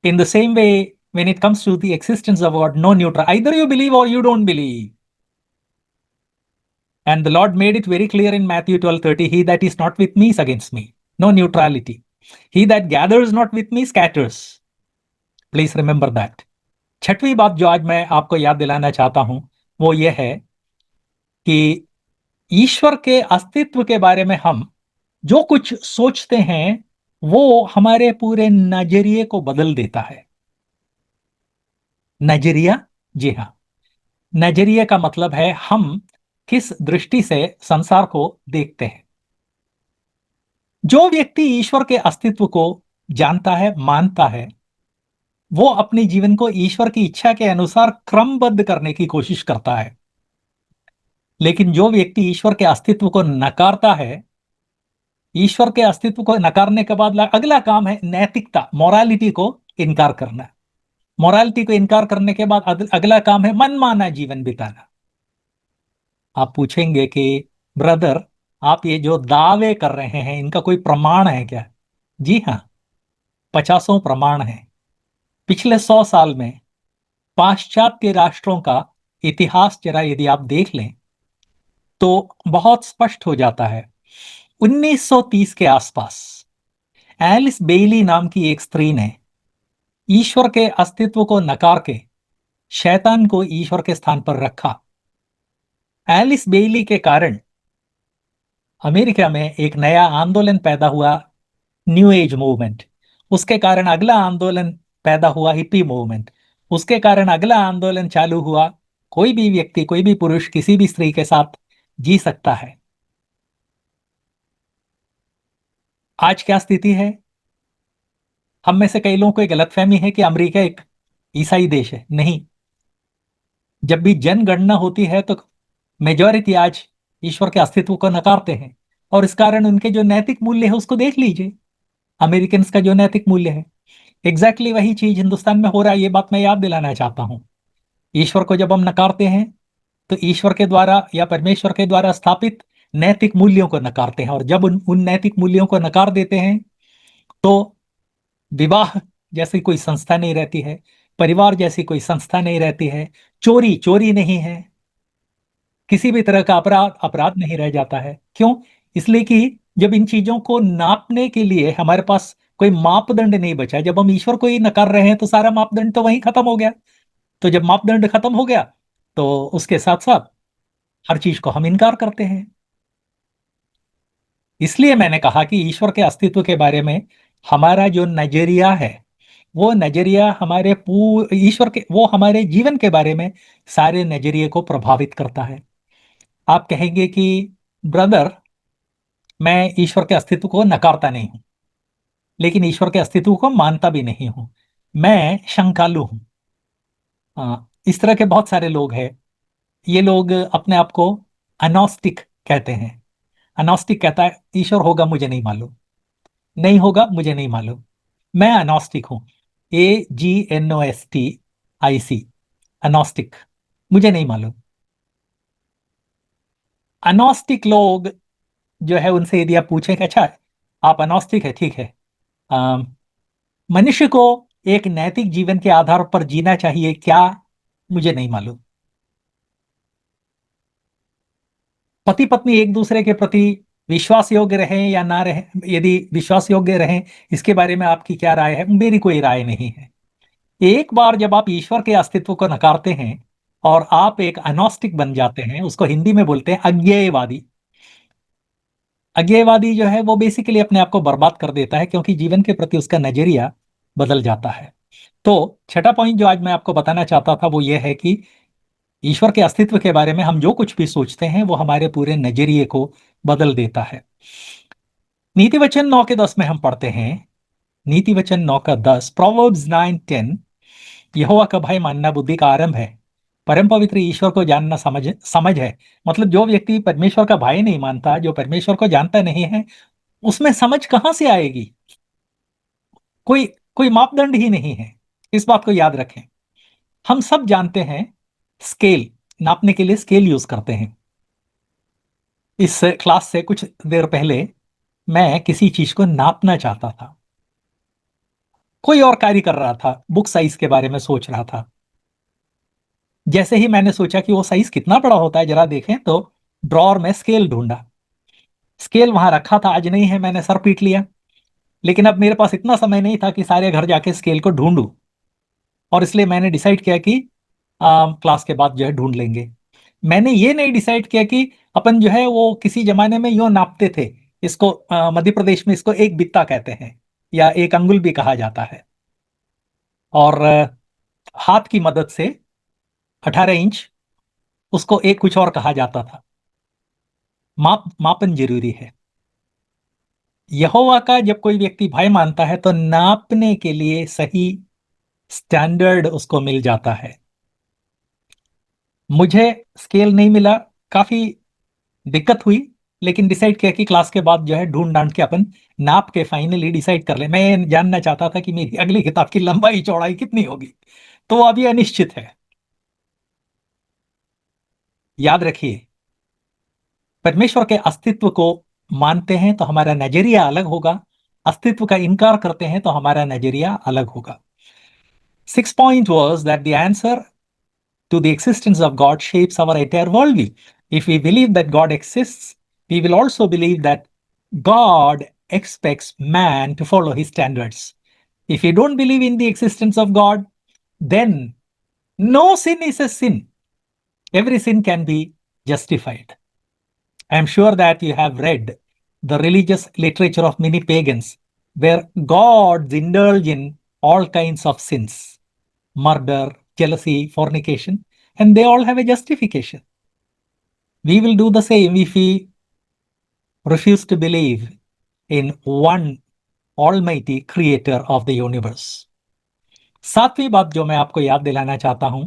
In the same way, when it comes to the existence of God, no neutral. Either you believe or you don't believe. And the Lord made it very clear in Matthew 12:30, he that is not with me is against me. No neutrality. He that gathers not with me scatters. Please remember that. छठवीं बात जो आज मैं आपको याद दिलाना चाहता हूं, वो ये है कि ईश्वर के अस्तित्व के बारे में हम जो कुछ सोचते हैं वो हमारे पूरे नजरिए को बदल देता है। नजरिया, जी हाँ। नजरिए का मतलब है हम किस दृष्टि से संसार को देखते हैं। जो व्यक्ति ईश्वर के अस्तित्व को जानता है, मानता है, वो अपने जीवन को ईश्वर की इच्छा के अनुसार क्रमबद्ध करने की कोशिश करता है। लेकिन जो व्यक्ति ईश्वर के अस्तित्व को नकारता है, ईश्वर के अस्तित्व को नकारने के बाद अगला काम है नैतिकता, मोरालिटी को इनकार करना। मोरालिटी को इनकार करने के बाद अगला काम है मनमाना जीवन बिताना। आप पूछेंगे कि ब्रदर, आप ये जो दावे कर रहे हैं इनका कोई प्रमाण है क्या? जी हाँ, पचासों प्रमाण है। पिछले 100 साल में पाश्चात्य राष्ट्रों का इतिहास जरा यदि आप देख लें तो बहुत स्पष्ट हो जाता है। 1930 के आसपास एलिस बेइली नाम की एक स्त्री ने ईश्वर के अस्तित्व को नकार के शैतान को ईश्वर के स्थान पर रखा। एलिस बेइली के कारण अमेरिका में एक नया आंदोलन पैदा हुआ, न्यू एज मूवमेंट। उसके कारण अगला आंदोलन पैदा हुआ, हिप्पी मूवमेंट। उसके कारण अगला आंदोलन चालू हुआ, कोई भी व्यक्ति, कोई भी पुरुष किसी भी स्त्री के साथ जी सकता है। आज क्या स्थिति है? हम में से कई लोगों को एक गलतफहमी है कि अमेरिका एक ईसाई देश है। नहीं। जब भी जनगणना होती है तो मेजॉरिटी आज ईश्वर के अस्तित्व को नकारते हैं, और इस कारण उनके जो नैतिक मूल्य है उसको देख लीजिए। अमेरिकन का जो नैतिक मूल्य है, एग्जैक्टली वही चीज हिंदुस्तान में हो रहा है। ये बात मैं याद दिलाना चाहता हूं। ईश्वर को जब हम नकारते हैं तो ईश्वर के द्वारा या परमेश्वर के द्वारा स्थापित नैतिक मूल्यों को नकारते हैं, और जब उन नैतिक मूल्यों को नकार देते हैं तो विवाह जैसी कोई संस्था नहीं रहती है, परिवार जैसी कोई संस्था नहीं रहती है, चोरी चोरी नहीं है, किसी भी तरह का अपराध अपराध नहीं रह जाता है। क्यों? इसलिए कि जब इन चीजों को नापने के लिए हमारे पास कोई मापदंड नहीं बचा। जब हम ईश्वर को ही नकार रहे हैं तो सारा मापदंड तो वहीं खत्म हो गया। तो जब मापदंड खत्म हो गया तो उसके साथ साथ हर चीज को हम इनकार करते हैं। इसलिए मैंने कहा कि ईश्वर के अस्तित्व के बारे में हमारा जो नजरिया है, वो नजरिया हमारे पूरे ईश्वर के, वो हमारे जीवन के बारे में सारे नजरिए को प्रभावित करता है। आप कहेंगे कि ब्रदर, मैं ईश्वर के अस्तित्व को नकारता नहीं हूं, लेकिन ईश्वर के अस्तित्व को मानता भी नहीं हूं, मैं शंकालु हूं। इस तरह के बहुत सारे लोग हैं। ये लोग अपने आप को अनॉस्टिक कहते हैं। अनॉस्टिक कहता है ईश्वर होगा मुझे नहीं मालूम, नहीं होगा मुझे नहीं मालूम, मैं अनॉस्टिक हूं। AGNOSTIC, अनॉस्टिक, मुझे नहीं मालूम। अनॉस्टिक लोग जो है उनसे यदि आप पूछें कि अच्छा आप अनॉस्टिक है, ठीक है, मनुष्य को एक नैतिक जीवन के आधार पर जीना चाहिए क्या? मुझे नहीं मालूम। पति पत्नी एक दूसरे के प्रति विश्वास योग्य रहें या ना रहें, यदि विश्वास योग्य रहें, इसके बारे में आपकी क्या राय है? मेरी कोई राय नहीं है। एक बार जब आप ईश्वर के अस्तित्व को नकारते हैं और आप एक अनॉस्टिक बन जाते हैं, उसको हिंदी में बोलते हैं अज्ञेयवादी। अज्ञेयवादी जो है वो बेसिकली अपने आप को बर्बाद कर देता है, क्योंकि जीवन के प्रति उसका नजरिया बदल जाता है। तो छठा पॉइंट जो आज मैं आपको बताना चाहता था वो ये है कि ईश्वर के अस्तित्व के बारे में हम जो कुछ भी सोचते हैं वो हमारे पूरे नजरिए को बदल देता है। नीति वचन 9 के 10 में हम पढ़ते हैं, नीति वचन 9 का 10, प्रोवर्ब्स 9:10, यहोवा का भय मानना बुद्धि का आरंभ है, परम पवित्र ईश्वर को जानना समझ समझ है। मतलब जो व्यक्ति परमेश्वर का भय नहीं मानता, जो परमेश्वर को जानता नहीं है, उसमें समझ कहां से आएगी? कोई कोई मापदंड ही नहीं है। इस बात को याद रखें। हम सब जानते हैं स्केल, नापने के लिए स्केल यूज करते हैं। इस क्लास से कुछ देर पहले मैं किसी चीज को नापना चाहता था, कोई और कार्य कर रहा था, बुक साइज के बारे में सोच रहा था। जैसे ही मैंने सोचा कि वो साइज कितना बड़ा होता है जरा देखें, तो ड्रॉर में स्केल ढूंढा। स्केल वहां रखा था, आज नहीं है, मैंने सर पीट लिया। लेकिन अब मेरे पास इतना समय नहीं था कि सारे घर जाके स्केल को ढूंढूं, और इसलिए मैंने डिसाइड किया कि क्लास के बाद जो है ढूंढ लेंगे। मैंने ये नहीं डिसाइड किया कि अपन जो है वो किसी जमाने में यूं नापते थे, इसको मध्य प्रदेश में इसको एक बित्ता कहते हैं या एक अंगुल भी कहा जाता है। और हाथ की मदद से 18 इंच, उसको एक कुछ और कहा जाता था। मापन जरूरी है। यहोवा का जब कोई व्यक्ति भय मानता है तो नापने के लिए सही स्टैंडर्ड उसको मिल जाता है। मुझे स्केल नहीं मिला, काफी दिक्कत हुई, लेकिन डिसाइड किया कि क्लास के बाद जो है ढूंढ ढांड के अपन नाप के फाइनली डिसाइड कर ले। मैं जानना चाहता था कि मेरी अगली किताब की लंबाई चौड़ाई कितनी होगी, तो वो अभी अनिश्चित है। याद रखिए, परमेश्वर के अस्तित्व को मानते हैं तो हमारा नजरिया अलग होगा, अस्तित्व का इनकार करते हैं तो हमारा नजरिया अलग होगा। 6 point was that the answer to the existence of God shapes our entire worldview. If we believe that God exists, we will also believe that God expects man to follow his standards. If we don't believe in the existence of God, then no sin is a sin. Every sin can be justified. I am sure that you have read the religious literature of many pagans where gods indulge in all kinds of sins: murder, jealousy, fornication, and they all have a justification. We will do the same if we refuse to believe in one almighty creator of the universe. सातवीं बात जो मैं आपको याद दिलाना चाहता हूं,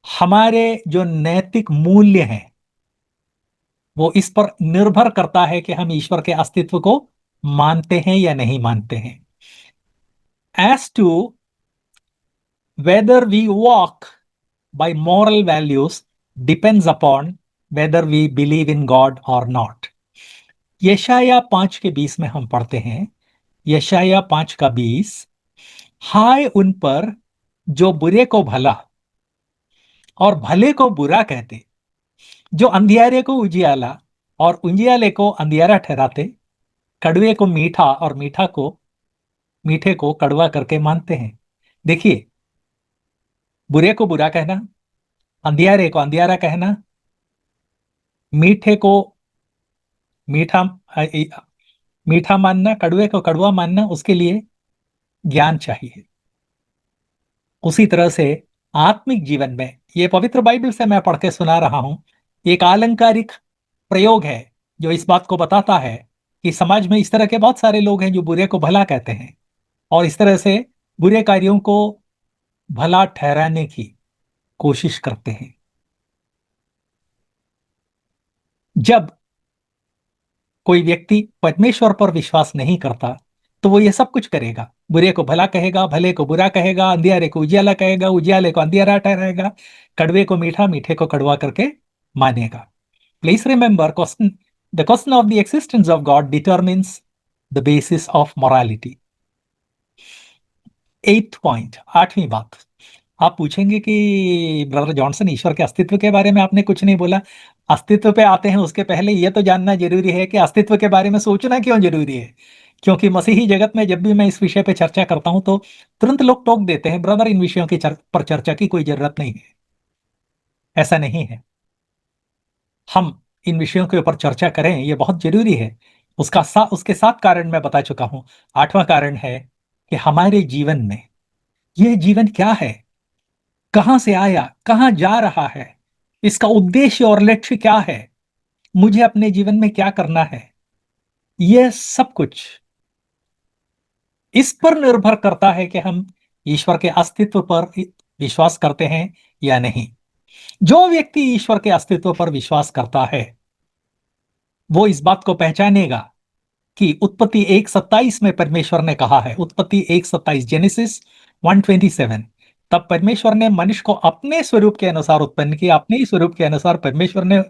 हमारे जो नैतिक मूल्य हैं वो इस पर निर्भर करता है कि हम ईश्वर के अस्तित्व को मानते हैं या नहीं मानते हैं। As to whether we walk by moral values depends upon whether we believe in God or not. यशाया 5:20 में हम पढ़ते हैं, यशाया 5:20, हाय उन पर जो बुरे को भला और भले को बुरा कहते, जो अंधियारे को उजियाला और उजियाले को अंधियारा ठहराते, कड़वे को मीठा और मीठे को कड़वा करके मानते हैं। देखिए, बुरे को बुरा कहना, अंधियारे को अंधियारा कहना, मीठे को मीठा मीठा मानना, कड़वे को कड़वा मानना, उसके लिए ज्ञान चाहिए। उसी तरह से आत्मिक जीवन में, ये पवित्र बाइबल से मैं पढ़ के सुना रहा हूं, एक आलंकारिक प्रयोग है जो इस बात को बताता है कि समाज में इस तरह के बहुत सारे लोग हैं जो बुरे को भला कहते हैं और इस तरह से बुरे कार्यों को भला ठहराने की कोशिश करते हैं। जब कोई व्यक्ति परमेश्वर पर विश्वास नहीं करता तो वो ये सब कुछ करेगा, बुरे को भला कहेगा, भले को बुरा कहेगा, अंधियारे को उजियाला कहेगा, उजियाले को अंधियारा ठहराएगा, कड़वे को मीठा, मीठे को कड़वा करके मानेगा। Please remember, the question of the existence of God determines the basis of morality. 8th point, 8वीं बात, आप पूछेंगे कि ब्रदर जॉनसन, ईश्वर के अस्तित्व के बारे में आपने कुछ नहीं बोला। अस्तित्व पे आते हैं उसके पहले यह तो जानना जरूरी है कि अस्तित्व के बारे में सोचना क्यों जरूरी है। क्योंकि मसीही जगत में जब भी मैं इस विषय पे चर्चा करता हूं तो तुरंत लोग टोक देते हैं, ब्रदर इन विषयों की पर चर्चा की कोई जरूरत नहीं है। ऐसा नहीं है, हम इन विषयों के ऊपर चर्चा करें, यह बहुत जरूरी है। उसके 7 कारण मैं बता चुका हूं। 8वां कारण है कि हमारे जीवन में यह जीवन क्या है, कहां से आया, कहां जा रहा है, इसका उद्देश्य और लक्ष्य क्या है, मुझे अपने जीवन में क्या करना है, यह सब कुछ इस पर निर्भर करता है कि हम ईश्वर के अस्तित्व पर विश्वास करते हैं या नहीं। जो व्यक्ति ईश्वर के अस्तित्व पर विश्वास करता है वो इस बात को पहचानेगा कि उत्पत्ति 1:27 में परमेश्वर ने कहा है, उत्पत्ति 1:27, जेनेसिस 1:27, तब परमेश्वर ने मनुष्य को अपने स्वरूप के अनुसार उत्पन्न किया, अपने ही स्वरूप के अनुसार परमेश्वर ने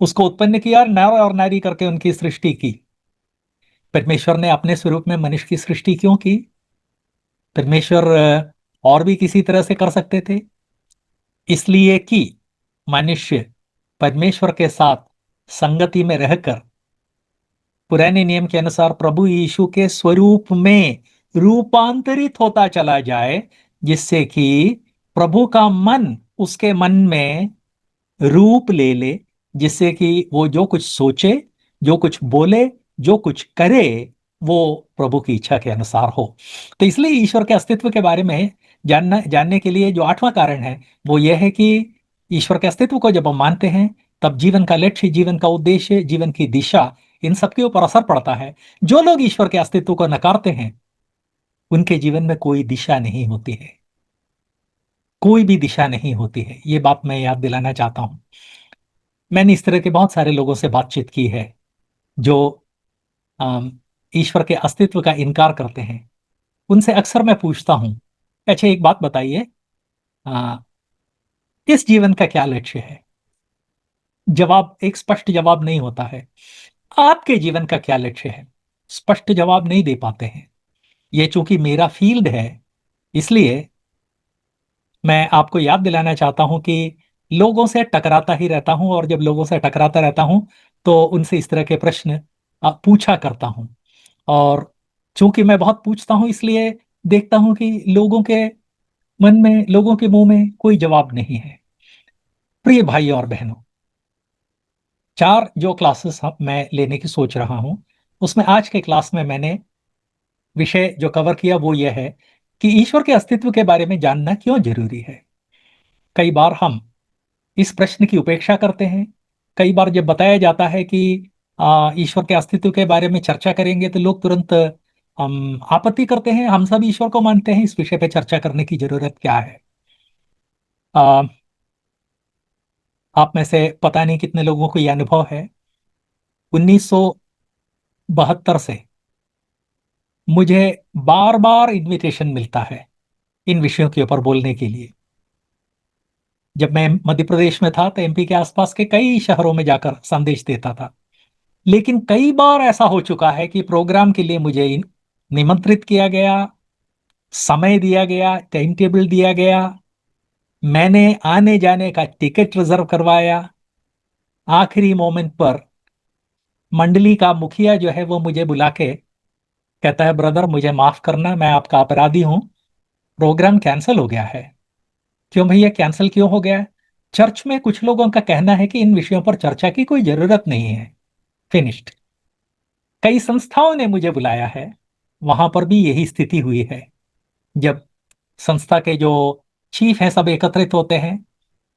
उसको उत्पन्न किया और नर और नारी करके उनकी सृष्टि की। परमेश्वर ने अपने स्वरूप में मनुष्य की सृष्टि क्यों की? परमेश्वर और भी किसी तरह से कर सकते थे, इसलिए कि मनुष्य परमेश्वर के साथ संगति में रहकर पुराने नियम के अनुसार प्रभु यीशु के स्वरूप में रूपांतरित होता चला जाए, जिससे कि प्रभु का मन उसके मन में रूप ले ले, जिससे कि वो जो कुछ सोचे जो कुछ बोले, जो कुछ करे, वो प्रभु की इच्छा के अनुसार हो। तो इसलिए ईश्वर के अस्तित्व के बारे में जानने के लिए जो 8वां कारण है, वो यह है कि ईश्वर के अस्तित्व को जब हम मानते हैं, तब जीवन का लक्ष्य, जीवन का उद्देश्य, जीवन की दिशा, इन सब के ऊपर असर पड़ता है। जो लोग ईश्वर के अस्तित्व को नकारते हैं, उनके जीवन में कोई दिशा नहीं होती है, कोई भी दिशा नहीं होती है। ये बात मैं याद दिलाना चाहता हूं। मैंने इस तरह के बहुत सारे लोगों से बातचीत की है जो अम, ईश्वर के अस्तित्व का इनकार करते हैं। उनसे अक्सर मैं पूछता हूं, अच्छा एक बात बताइए, अ, इस जीवन का क्या लक्ष्य है? जवाब, एक स्पष्ट जवाब नहीं होता है। आपके जीवन का क्या लक्ष्य है? स्पष्ट जवाब नहीं दे पाते हैं। ये चूंकि मेरा फील्ड है, इसलिए मैं आपको याद दिलाना चाहता हूं कि लोगों से टकराता ही रहता हूं, और जब लोगों से टकराता रहता हूं तो उनसे इस तरह के प्रश्न पूछा करता हूं। और चूंकि मैं बहुत पूछता हूं, इसलिए देखता हूं कि लोगों के मन में, लोगों के मुंह में कोई जवाब नहीं है। प्रिय भाइयों और बहनों, 4 जो क्लासेस मैं लेने की सोच रहा हूं, उसमें आज के क्लास में मैंने विषय जो कवर किया वो यह है कि ईश्वर के अस्तित्व के बारे में जानना क्यों जरूरी है। कई बार हम इस प्रश्न की उपेक्षा करते हैं। कई बार जब बताया जाता है कि ईश्वर के अस्तित्व के बारे में चर्चा करेंगे, तो लोग तुरंत आपत्ति करते हैं, हम सब ईश्वर को मानते हैं, इस विषय पे चर्चा करने की जरूरत क्या है। आ, आप में से पता नहीं कितने लोगों को यह अनुभव है। 1972 से मुझे बार बार इनविटेशन मिलता है इन विषयों के ऊपर बोलने के लिए। जब मैं मध्य प्रदेश में था, तो एमपी के आसपास के कई शहरों में जाकर संदेश देता था। लेकिन कई बार ऐसा हो चुका है कि प्रोग्राम के लिए मुझे निमंत्रित किया गया, समय दिया गया, टाइम टेबल दिया गया, मैंने आने जाने का टिकट रिजर्व करवाया, आखिरी मोमेंट पर मंडली का मुखिया जो है वो मुझे बुला के कहता है, ब्रदर मुझे माफ करना, मैं आपका अपराधी हूं, प्रोग्राम कैंसिल हो गया है। क्यों भैया, कैंसिल क्यों हो गया है? चर्च में कुछ लोगों का कहना है कि इन विषयों पर चर्चा की कोई जरूरत नहीं है, फिनिश्ड। कई संस्थाओं ने मुझे बुलाया है, वहां पर भी यही स्थिति हुई है। जब संस्था के जो चीफ हैं सब एकत्रित होते हैं,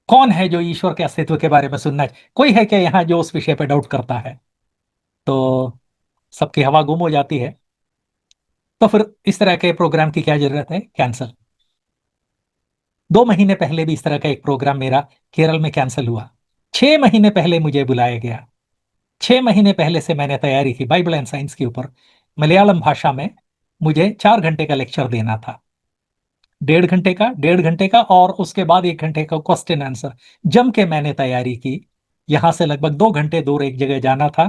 कौन है जो ईश्वर के अस्तित्व के बारे में सुनना कोई है क्या यहाँ जो उस विषय पर डाउट करता है? तो सबकी हवा गुम हो जाती है। तो फिर इस तरह के प्रोग्राम की क्या जरूरत है, कैंसिल। 2 महीने पहले भी इस तरह का एक प्रोग्राम मेरा केरल में कैंसिल हुआ। 6 महीने पहले मुझे बुलाया गया। 6 महीने पहले से मैंने तैयारी की बाइबल एंड साइंस के ऊपर। मलयालम भाषा में मुझे 4 घंटे का लेक्चर देना था। 1.5 घंटे का और उसके बाद 1 घंटे का क्वेश्चन आंसर। जम के मैंने तैयारी की। यहां से लगभग 2 घंटे दूर एक जगह जाना था।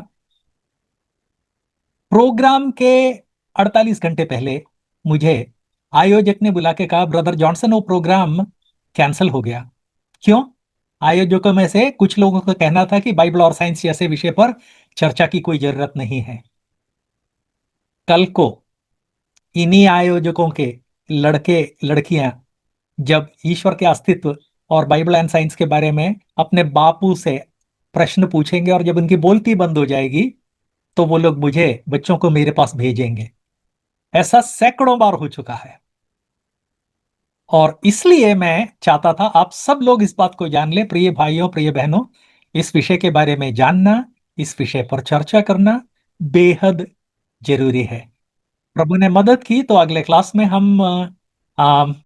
प्रोग्राम के 48 घंटे पहले मुझे आयोजक ने बुला के कहा, ब्रदर जॉनसन वो प्रोग्राम कैंसिल हो गया। क्यों? आयोजकों में से कुछ लोगों का कहना था कि बाइबल और साइंस जैसे विषय पर चर्चा की कोई जरूरत नहीं है। कल को इन्हीं आयोजकों के लड़के लड़कियां जब ईश्वर के अस्तित्व और बाइबल एंड साइंस के बारे में अपने बापू से प्रश्न पूछेंगे, और जब उनकी बोलती बंद हो जाएगी, तो वो लोग मुझे, बच्चों को मेरे पास भेजेंगे। ऐसा सैकड़ों बार हो चुका है। और इसलिए मैं चाहता था आप सब लोग इस बात को जान ले, प्रिय भाइयों, प्रिय बहनों, इस विषय के बारे में जानना, इस विषय पर चर्चा करना बेहद जरूरी है। प्रभु ने मदद की तो अगले क्लास में हम